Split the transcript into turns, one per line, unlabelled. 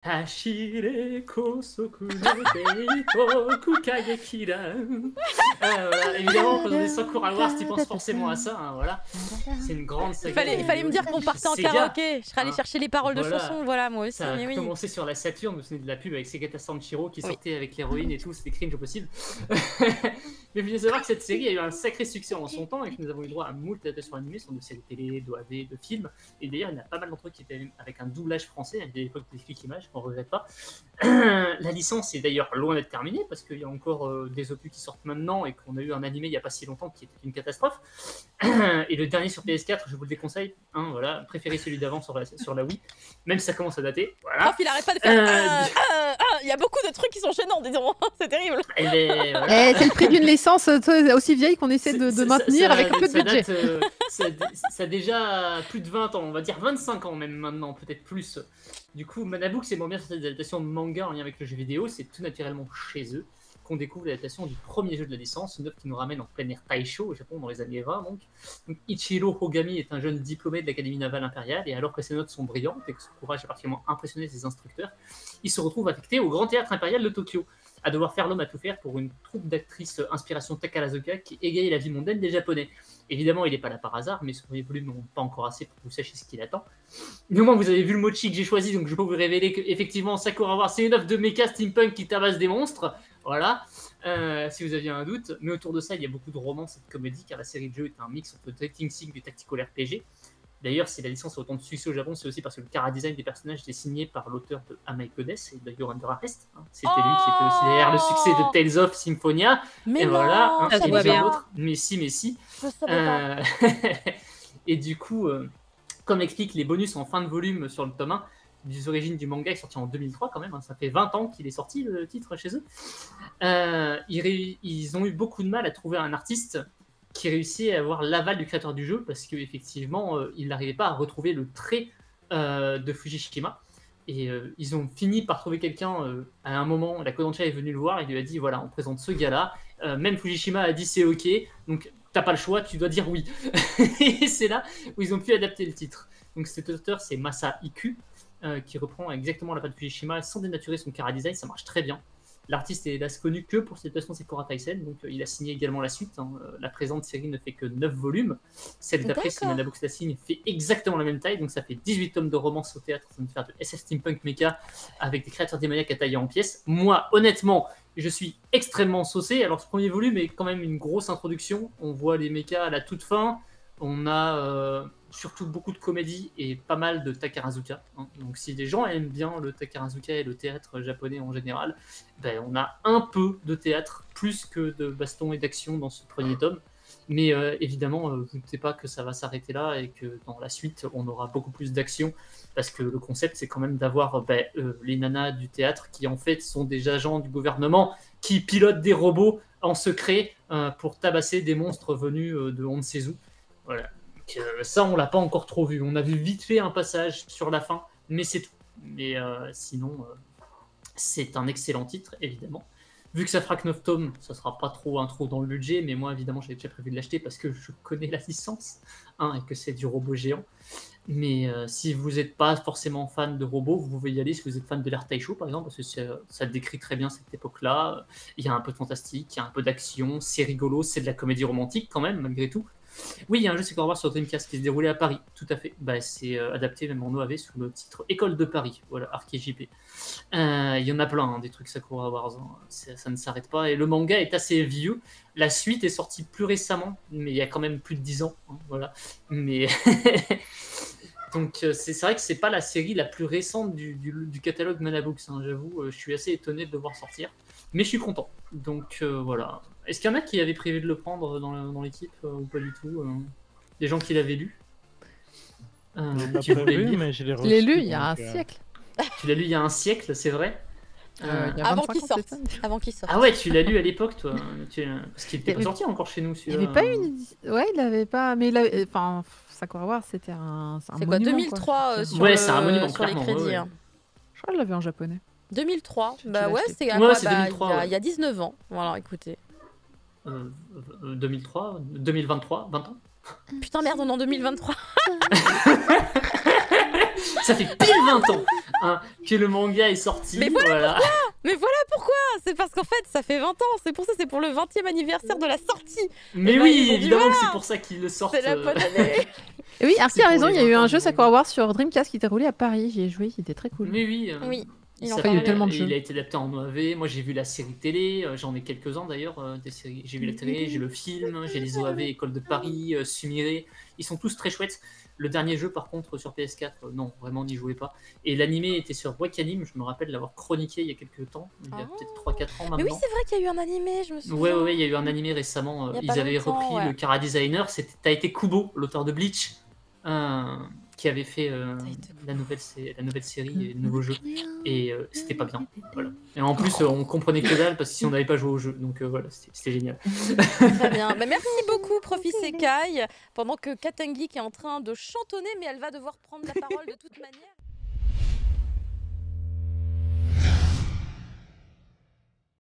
Hashire kosoku no Beito Kukagekira. Voilà. Évidemment, quand on dit Sakura Wars, tu penses forcément à ça. Hein, voilà. C'est une grande saga.
Il fallait me dire qu'on partait en karaoké. Je serais allée chercher les paroles de chansons, voilà, moi aussi.
Ça a commencé sur la Saturn, vous vous souvenez de la pub avec Segata Sanshiro qui sortait avec l'héroïne et tout, c'était cringe au possible. Mais il faut savoir que cette série a eu un sacré succès en son temps et que nous avons eu droit à moult adaptations animées sur de séries télé, d'OAV, de films. Et d'ailleurs, il y en a pas mal d'entre eux qui étaient avec un doublage français, à l'époque des Click Images, qu'on ne regrette pas. La licence est d'ailleurs loin d'être terminée parce qu'il y a encore des opus qui sortent maintenant et qu'on a eu un animé il n'y a pas si longtemps qui était une catastrophe. Et le dernier sur PS4, je vous le déconseille, hein, voilà, préférez celui d'avant sur la Wii, même si ça commence à dater. Voilà.
Prof, il arrête pas de faire. Il y a beaucoup de trucs qui sont gênants, disons, c'est terrible.
Voilà. C'est le prix d'une licence aussi vieille qu'on essaie de maintenir avec un peu de budget.
Ça a déjà plus de 20 ans, on va dire 25 ans même maintenant, peut-être plus. Du coup, Manabook, c'est bien sur des adaptations de manga en lien avec le jeu vidéo, c'est tout naturellement chez eux qu'on découvre l'adaptation du premier jeu de la licence, une œuvre qui nous ramène en plein air Taisho au Japon dans les années 20. Donc Ichiro Ogami est un jeune diplômé de l'Académie navale impériale et alors que ses notes sont brillantes et que son courage a particulièrement impressionné ses instructeurs, il se retrouve affecté au Grand Théâtre impérial de Tokyo, à devoir faire l'homme à tout faire pour une troupe d'actrices inspiration Takarazuka qui égaye la vie mondaine des Japonais. Évidemment, il n'est pas là par hasard, mais son premier volume n'ont pas encore assez pour que vous sachiez ce qu'il attend. Mais au moins, vous avez vu le mochi que j'ai choisi, donc je peux vous révéler qu'effectivement, Sakura Wars, c'est une œuvre de mecha steampunk qui tabasse des monstres. Voilà, si vous aviez un doute. Mais autour de ça, il y a beaucoup de romances et de comédies, car la série de jeux est un mix entre dating sim et tactical RPG. D'ailleurs, si la licence a autant de succès au Japon, c'est aussi parce que le chara-design des personnages était signé par l'auteur de Amai Codes et de Your Under Arrest. Hein. C'était lui qui était aussi derrière le succès de Tales of Symphonia.
Mais
et
non,
voilà, hein,
ça va bien. Autres.
Mais si.
Je savais pas.
Et du coup, comme explique les bonus en fin de volume sur le tome 1, des origines du manga est sorti en 2003 quand même, hein, ça fait 20 ans qu'il est sorti le titre chez eux. Ils ont eu beaucoup de mal à trouver un artiste qui réussit à avoir l'aval du créateur du jeu parce qu'effectivement, il n'arrivait pas à retrouver le trait de Fujishima. Et ils ont fini par trouver quelqu'un à un moment, la Kodansha est venue le voir et lui a dit voilà, on présente ce gars-là. Même Fujishima a dit c'est ok, donc t'as pas le choix, tu dois dire oui. Et c'est là où ils ont pu adapter le titre. Donc cet auteur, c'est Masa Iku, qui reprend exactement la patte de Fujishima sans dénaturer son chara-design, ça marche très bien. L'artiste est hélas connu que pour cette adaptation Sakura Taisen, donc il a signé également la suite. Hein. La présente série ne fait que 9 volumes. Celle d'après, si Manabook la signe, fait exactement la même taille, donc ça fait 18 tomes de romance au théâtre, ça va faire de SF Steampunk Mecha avec des créatures démoniaques à tailler en pièces. Moi, honnêtement, je suis extrêmement saucé. Alors ce premier volume est quand même une grosse introduction. On voit les mechas à la toute fin. On a surtout beaucoup de comédie et pas mal de Takarazuka. Hein. Donc si les gens aiment bien le Takarazuka et le théâtre japonais en général, ben, on a un peu de théâtre, plus que de baston et d'action dans ce premier tome. Mais évidemment, vous ne doutez pas que ça va s'arrêter là et que dans la suite, on aura beaucoup plus d'action. Parce que le concept, c'est quand même d'avoir les nanas du théâtre qui en fait sont des agents du gouvernement qui pilotent des robots en secret pour tabasser des monstres venus de on ne sait où. Voilà. Donc, ça, on l'a pas encore trop vu. On a vu vite fait un passage sur la fin, mais c'est tout. Mais sinon, c'est un excellent titre, évidemment. Vu que ça fera que 9 tomes, ça sera pas trop un trou dans le budget, mais moi, évidemment, j'avais déjà prévu de l'acheter parce que je connais la licence, hein, et que c'est du robot géant. Mais si vous n'êtes pas forcément fan de robots, vous pouvez y aller si vous êtes fan de l'art Taisho, par exemple, parce que ça décrit très bien cette époque-là. Il y a un peu de fantastique, il y a un peu d'action, c'est rigolo, c'est de la comédie romantique quand même, malgré tout. Oui, il y a un jeu Sakura Wars sur Dreamcast qui se déroulait à Paris, tout à fait. Bah, c'est adapté même en OAV sous le titre École de Paris, voilà, Arc et JP. Il y en a plein, hein, des trucs Sakura Wars, hein. Ça ne s'arrête pas. Et le manga est assez vieux. La suite est sortie plus récemment, mais il y a quand même plus de 10 ans. Hein, voilà. Mais donc c'est vrai que c'est pas la série la plus récente du catalogue Manabooks, hein, j'avoue. Je suis assez étonné de le voir sortir. Mais je suis content. Donc voilà. Est-ce qu'il y en a qui avaient prévu de le prendre dans l'équipe ou pas du tout des gens qui l'avaient lu
J'ai pas prévu, mais je l'ai reçu.
Je l'ai lu il y a un siècle.
Tu l'as lu il y a un siècle, c'est vrai
avant qu'il sorte.
Ah ouais, tu l'as lu à l'époque, toi. Parce qu'il n'était pas sorti encore chez nous, celui-là.
Il avait pas une... Ouais, il avait pas... Mais il avait... Enfin, Sakura Wars, c'était un
c'est quoi, 2003
quoi.
sur,
ouais, c'est un monument,
sur les crédits.
Ouais.
Je crois que je l'avais en japonais.
2003, bah ouais, c'est il y a 19 ans. Voilà, écoutez.
2003, 2023, 20 ans.
Putain, merde, on est en 2023.
Ça fait pile 20 ans hein, que le manga est sorti.
Mais voilà pourquoi. Mais voilà pourquoi. C'est parce qu'en fait, ça fait 20 ans. C'est pour ça, c'est pour le 20e anniversaire de la sortie.
Mais
ben,
oui, évidemment que c'est pour ça qu'ils le sortent.
C'est la bonne année.
Et oui, Arcy
C'est
a
pour
raison,
les
il y a eu
20 ans
un jeu
du-
Sakura Wars sur Dreamcast qui était roulé à Paris. J'y ai joué, il était très cool.
Mais oui.
Oui. Il en
Après, il y a eu
parlait.
tellement de
Et
jeux.
il a été adapté en OAV. Moi, j'ai vu la série télé. J'en ai quelques-uns d'ailleurs. Des séries. J'ai vu la télé, j'ai le film, j'ai les OAV École de Paris, Sumire. Ils sont tous très chouettes. Le dernier jeu, par contre, sur PS4, non, vraiment, n'y jouez pas. Et l'animé était sur Wakanim. Je me rappelle l'avoir chroniqué il y a quelques temps. Il y a
Ah.
peut-être 3-4 ans maintenant.
Mais oui, c'est vrai qu'il y a eu un animé, je me souviens.
Ouais, il y a eu un animé récemment.
Il y a
Ils
pas
avaient
longtemps,
repris
ouais.
le Kara Designer. T'as été Kubo, l'auteur de Bleach, qui avait fait la nouvelle série et le nouveau jeu. Et c'était pas bien. Voilà. Et en plus, on comprenait que dalle parce que si on n'avait pas joué au jeu. Donc voilà, c'était génial.
Très bien. Bah, merci beaucoup, Profi Sekai. Pendant que Katangi qui est en train de chantonner, mais elle va devoir prendre la parole de toute manière.